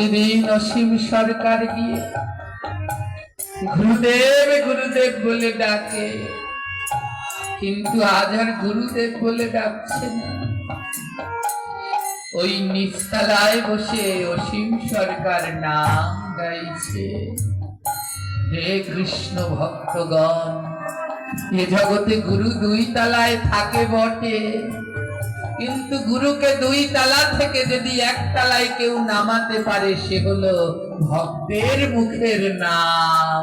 প্রতিদিন অসীম সরকার গিয়ে গুরুদেব গুরুদেব বলে ডাকে, কিন্তু আজ আর গুরুদেব বলে ডাকছে না। ওই নিচতলায় বসে অসীম সরকার নাম গাইছে। হে কৃষ্ণ ভক্তগণ, এ জগতে গুরু দুই তলায় থাকে বটে, কিন্তু গুরুকে দুই তলা থেকে যদি এক তলায় কেউ নামাতে পারে সে হলো ভক্তের মুখের নাম।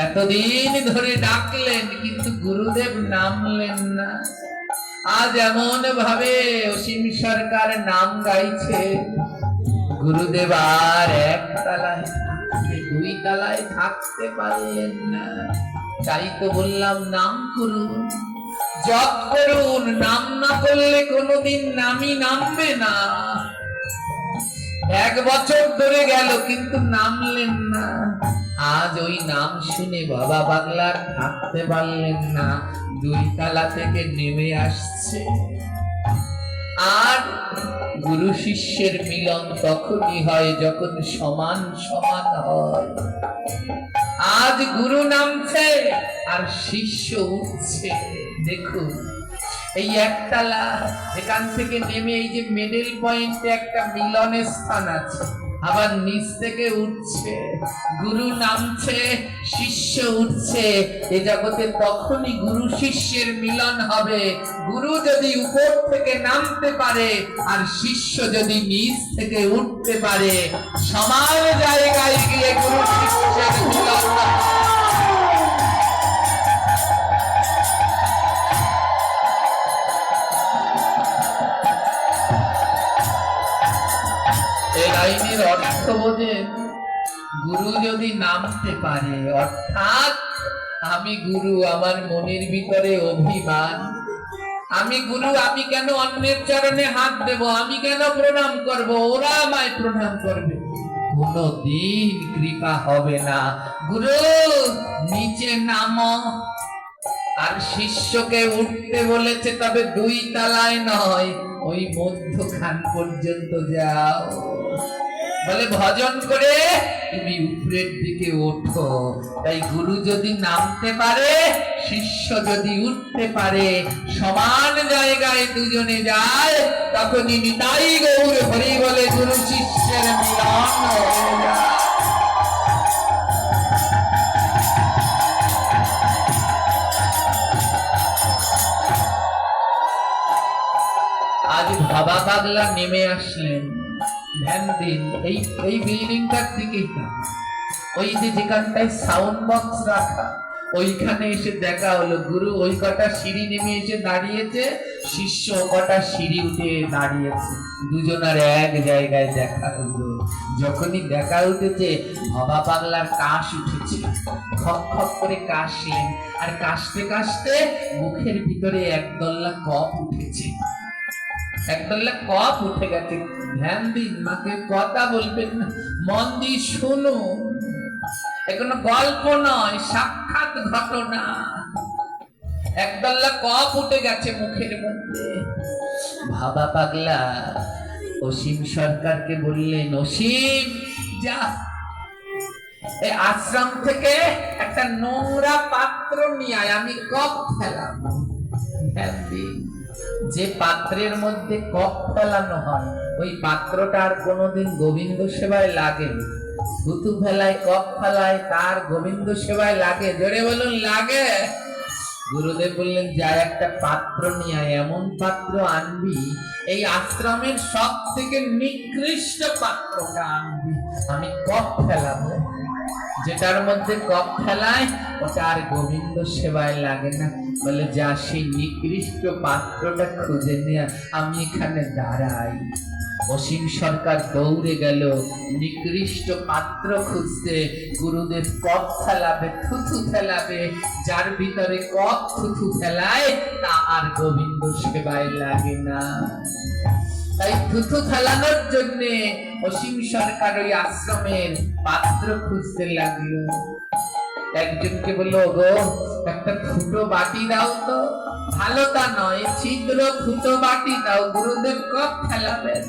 এতদিন ধরে ডাকলেন কিন্তু গুরুদেব নামলেন না। আজ এমন ভাবে অসীম সরকার নাম গাইছে, গুরুদেব আর এক তলায় দুই তলায় থাকতে পারলেন না। তাই তো বললাম নাম করুন, জপ করুন, নাম না করলে কোনোদিন নামই নামবে না। 1 বছর ধরে গেল কিন্তু নামলেন না। আজ ওই নাম শুনে বাবা পাগলার থাকতে পারলেন না, 2 তলা থেকে নেমে আসছে। আর গুরু শিষ্যের মিলন তখনই হয় যখন সমান সমান হয়। আজ গুরু নামছে আর শিষ্য উঠছে। দেখুন এই একতলা, এখান থেকে নেমে এই যে মিডল পয়েন্টে একটা মিলনের স্থান আছে, আবার নিচ থেকে উঠছে, গুরু নামছে, শিষ্য উঠছে। এ জগতে তখনই গুরু শিষ্যের মিলন হবে। গুরু যদি উপর থেকে নামতে পারে আর শিষ্য যদি নিচ থেকে উঠতে পারে, সমান জায়গায় গিয়ে গুরু শিষ্যের মিলন হবে। এই লাইনের অর্থ বোঝেন? গুরু যদি নামতে পারে, অর্থাৎ আমি গুরু, আমার মনের ভিতরে অভিমান, আমি গুরু, আমি কেন অন্যের চরণে হাত দেব, আমি কেন প্রণাম করব, ওরা আমায় প্রণাম করবে, কোনদিন কৃপা হবে না। গুরু নিচে নামো। আর শিষ্যকে উঠতে বলেছে, তবে 2 তলায় নয়, ওই মধ্যখান পর্যন্ত যাও। বলে ভজন করে তুমি উপরের দিকে ওঠো। তাই গুরু যদি নামতে পারে, শিষ্য যদি উঠতে পারে, সমান জায়গায় দুজনে যায়, তখনই নিতাই গৌর হরি বলে গুরু শিষ্যের মিলন হয়ে যায়। আজ বাবা পাগলা নেমে আসলেন। ধ্যান দিন, এই বিল্ডিংটার দিকেই ওই যে যেখানটায় সাউন্ড বক্স রাখা, ওইখানে এসে দেখা হলো। গুরু ওই কটা সিঁড়ি নেমে এসে দাঁড়িয়েছে, শিষ্য কটা সিঁড়ি উঠে দাঁড়িয়েছে, দুজনের এক জায়গায় দেখা হলো। যখনই দেখা উঠেছে, বাবা পাগলার কাশ উঠেছে, খপ খপ করে কাশলেন। আর কাশতে কাশতে মুখের ভিতরে একদল্লা কফ উঠেছে, একদল্লা কফ উঠে গেছে। ধ্যান দিন, মাকে কথা বলবেন না, মন দিয়ে শুনুন। কোনো গল্প নয়, সাক্ষাৎ ঘটনা। একদল্লা কফ উঠে গেছে মুখের মধ্যে। বাবা পাগলা অসীম সরকারকে বললেন, অসীম যা, এই আশ্রম থেকে একটা নোংরা পাত্র নিয়ে আয়, আমি কফ ফেলাম। ধ্যান দিন, যে পাত্রের মধ্যে কফ ফেলানো হয়, ওই পাত্রটা আর কোনোদিন গোবিন্দ সেবায় লাগে? গুতু ফেলায়, কফ ফেলায়, তার গোবিন্দ সেবায় লাগে? জোরে বলুন, লাগে? গুরুদেব বললেন, যা একটা পাত্র নিয়ে আয়, এমন পাত্র আনবি, এই আশ্রমের সব থেকে নিকৃষ্ট পাত্রটা আনবি, আমি কফ ফেলাবো। যেটার মধ্যে কফ ফেলায় ওটা আর গোবিন্দ সেবায় লাগে না। বলে যা, সেই নিকৃষ্ট পাত্রটা খুঁজে নিয়ে আমি এখানে দাঁড়াই। অসীম সরকার দৌড়ে গেল নিকৃষ্ট পাত্র খুঁজতে। গুরুদেব কফ ফেলাবে, থুথু ফেলাবে, যার ভিতরে কফ থুথু ফেলায় তা আর গোবিন্দ সেবায় লাগে না। তাই থুথু ফেলানোর জন্য অসীম সরকার ওই আশ্রমের পাত্র খুঁজতে লাগলো। একজনকে বললো, গো একটা ফুটো বাটি দাও তো। ভালো তা নয়, ছিদ্র ফুটো বাটি দাও, গুরুদেব কফ ফেলাবেন।